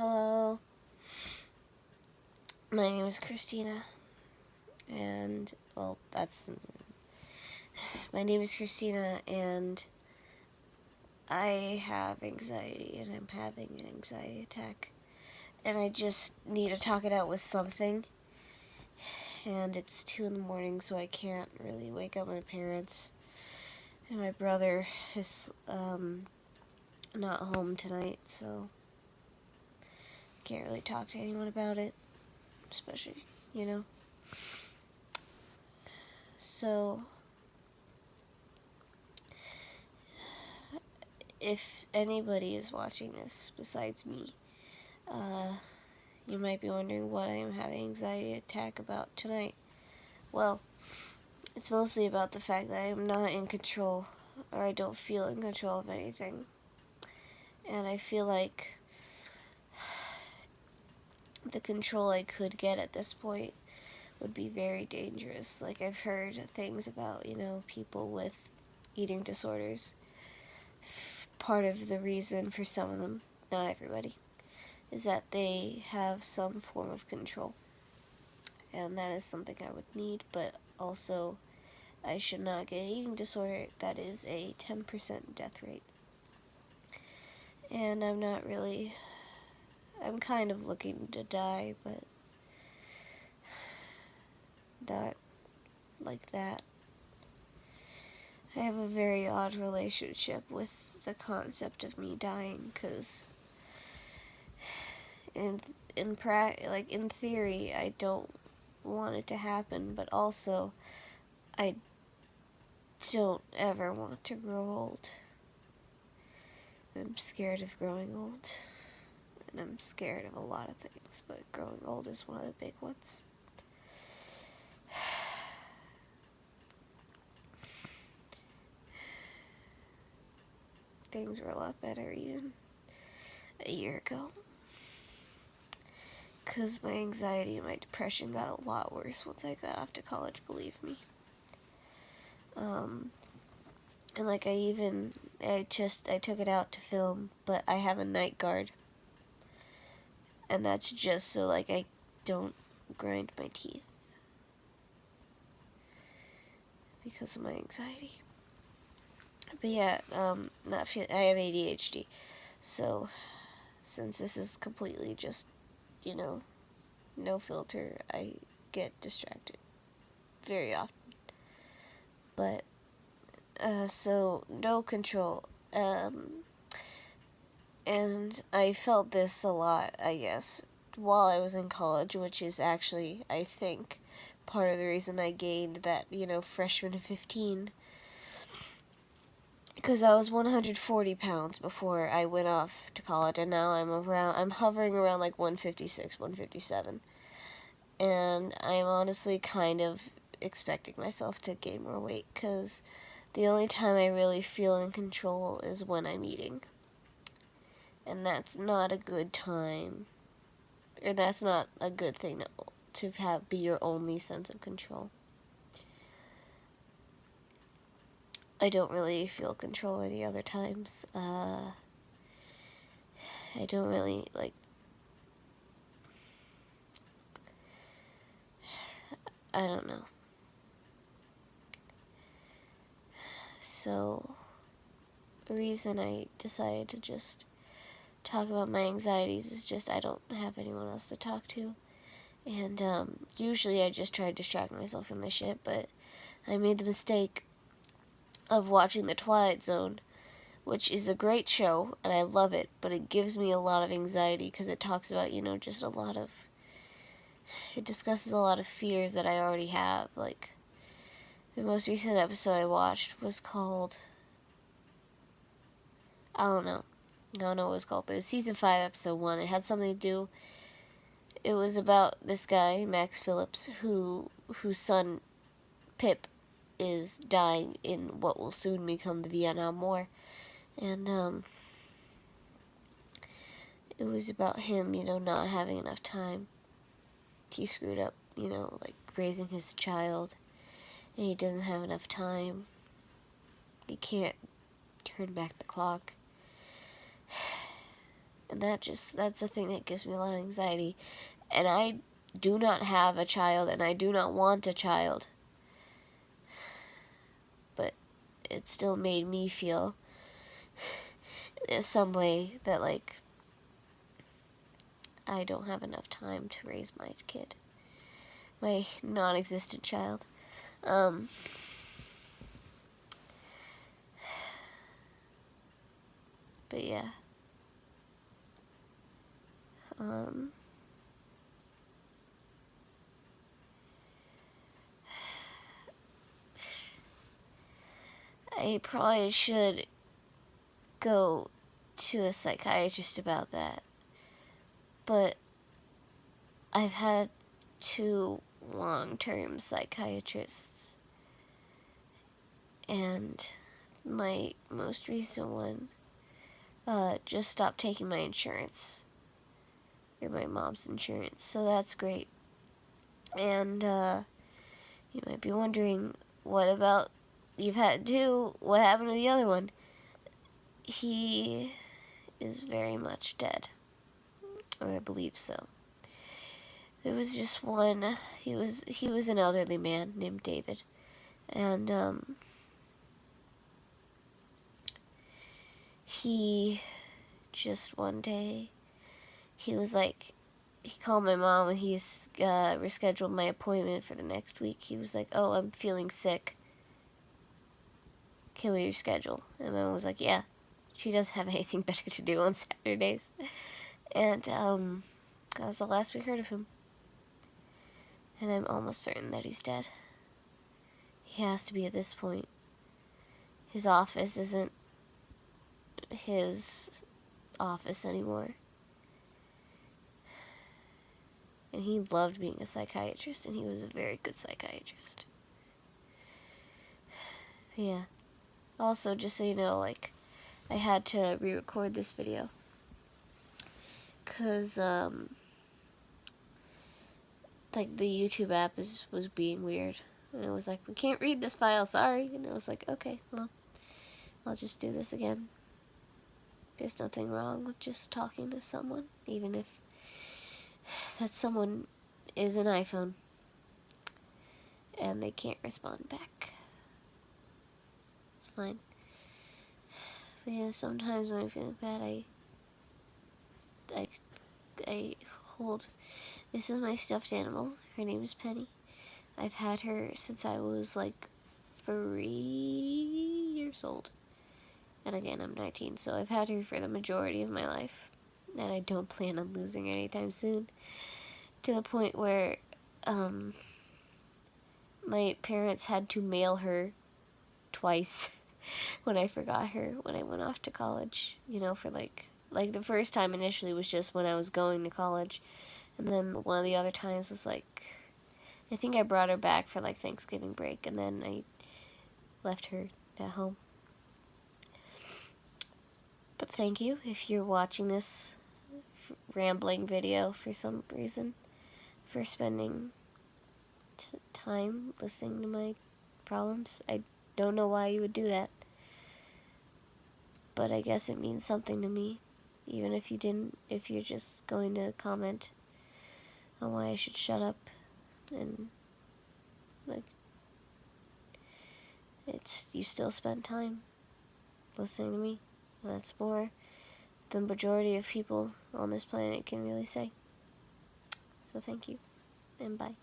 Hello, my name is Christina, and my name is Christina, and I have anxiety, and I'm having an anxiety attack, and I just need to talk it out with something, and it's 2 in the morning, so I can't really wake up my parents, and my brother is, not home tonight, so I can't really talk to anyone about it, especially, you know. So, if anybody is watching this besides me, you might be wondering what I am having anxiety attack about tonight. Well, it's mostly about the fact that I am not in control, or I don't feel in control of anything. And I feel like the control I could get at this point would be very dangerous. Like, I've heard things about, people with eating disorders. Part of the reason for some of them, not everybody, is that they have some form of control. And that is something I would need, but also I should not get an eating disorder. That is a 10% death rate. And I'm kind of looking to die, but not like that. I have a very odd relationship with the concept of me dying, because in theory, I don't want it to happen, but also I don't ever want to grow old. I'm scared of growing old, and I'm scared of a lot of things, but growing old is one of the big ones. Things were a lot better even a year ago, because my anxiety and my depression got a lot worse once I got off to college, believe me. And like I took it out to film, but I have a night guard. And that's just so, like, I don't grind my teeth because of my anxiety. But yeah, I have ADHD, so since this is completely just, no filter, I get distracted very often. But, so, no control. And I felt this a lot, I guess, while I was in college, which is actually, I think, part of the reason I gained that, freshman of 15. Because I was 140 pounds before I went off to college, and now I'm hovering around like 156, 157. And I'm honestly kind of expecting myself to gain more weight, because the only time I really feel in control is when I'm eating. And that's not a good time. Or that's not a good thing to have be your only sense of control. I don't really feel control any other times. I don't really, I don't know. So, the reason I decided to just talk about my anxieties is just I don't have anyone else to talk to. And, usually I just try to distract myself from the shit, but I made the mistake of watching The Twilight Zone, which is a great show, and I love it, but it gives me a lot of anxiety because it talks about, just it discusses a lot of fears that I already have. Like, the most recent episode I watched was called, I don't know what it was called, but it was season 5, episode 1. It had something to do, it was about this guy, Max Phillips, whose son, Pip, is dying in what will soon become the Vietnam War. And, it was about him, not having enough time. He screwed up, raising his child, and he doesn't have enough time. He can't turn back the clock. And that's the thing that gives me a lot of anxiety. And I do not have a child, and I do not want a child. But it still made me feel in some way that, like, I don't have enough time to raise my kid. My non-existent child. But yeah. I probably should go to a psychiatrist about that. But I've had 2 long-term psychiatrists. And my most recent one just stopped taking my insurance. Or my mom's insurance. So that's great. And you might be wondering, what about you've had 2? What happened to the other one? He is very much dead. Or I believe so. There was just one. He was an elderly man named David. And he just one day, he was like, he called my mom and he's rescheduled my appointment for the next week. He was like, "Oh, I'm feeling sick. Can we reschedule?" And my mom was like, "Yeah." She doesn't have anything better to do on Saturdays. And that was the last we heard of him. And I'm almost certain that he's dead. He has to be at this point. His office isn't his office anymore. And he loved being a psychiatrist, and he was a very good psychiatrist. Yeah. Also, just so you know, like, I had to re-record this video. 'Cause, like, the YouTube app was being weird. And it was like, "We can't read this file, sorry." And I was like, okay, well, I'll just do this again. There's nothing wrong with just talking to someone, even if that someone is an iPhone and they can't respond back. It's fine. But yeah, sometimes when I'm feeling bad, I hold. This is my stuffed animal. Her name is Penny. I've had her since I was like 3 years old. And again, I'm 19, so I've had her for the majority of my life. And I don't plan on losing her anytime soon. To the point where my parents had to mail her twice when I forgot her when I went off to college. You know, for like the first time initially was just when I was going to college. And then one of the other times was like, I think I brought her back for like Thanksgiving break, and then I left her at home. But thank you if you're watching this rambling video for some reason, for spending time listening to my problems. I don't know why you would do that, but I guess it means something to me, even if you didn't, if you're just going to comment on why I should shut up, and like, you still spend time listening to me. That's more than the majority of people on this planet can really say. So thank you, and bye.